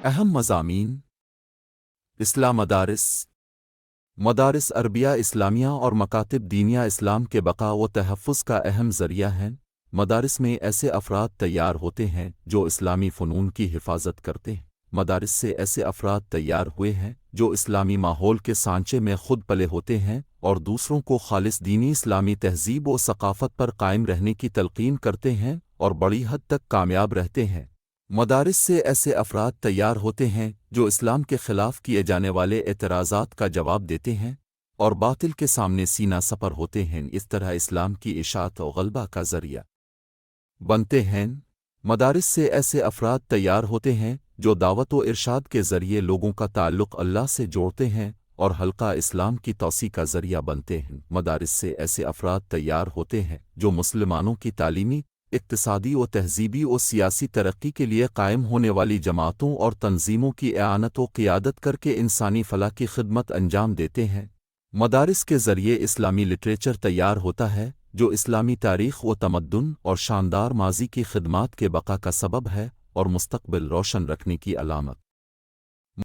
اہم مضامین: اسلام مدارس عربیہ اسلامیہ اور مکاتب دینیہ اسلام کے بقا و تحفظ کا اہم ذریعہ ہیں۔ مدارس میں ایسے افراد تیار ہوتے ہیں جو اسلامی فنون کی حفاظت کرتے ہیں۔ مدارس سے ایسے افراد تیار ہوئے ہیں جو اسلامی ماحول کے سانچے میں خود پلے ہوتے ہیں اور دوسروں کو خالص دینی اسلامی تہذیب و ثقافت پر قائم رہنے کی تلقین کرتے ہیں اور بڑی حد تک کامیاب رہتے ہیں۔ مدارس سے ایسے افراد تیار ہوتے ہیں جو اسلام کے خلاف کیے جانے والے اعتراضات کا جواب دیتے ہیں اور باطل کے سامنے سینہ سپر ہوتے ہیں، اس طرح اسلام کی اشاعت و غلبہ کا ذریعہ بنتے ہیں۔ مدارس سے ایسے افراد تیار ہوتے ہیں جو دعوت و ارشاد کے ذریعے لوگوں کا تعلق اللہ سے جوڑتے ہیں اور حلقہ اسلام کی توسیع کا ذریعہ بنتے ہیں۔ مدارس سے ایسے افراد تیار ہوتے ہیں جو مسلمانوں کی تعلیمی، اقتصادی و تہذیبی و سیاسی ترقی کے لیے قائم ہونے والی جماعتوں اور تنظیموں کی اعانت و قیادت کر کے انسانی فلاح کی خدمت انجام دیتے ہیں۔ مدارس کے ذریعے اسلامی لٹریچر تیار ہوتا ہے جو اسلامی تاریخ و تمدن اور شاندار ماضی کی خدمات کے بقا کا سبب ہے اور مستقبل روشن رکھنے کی علامت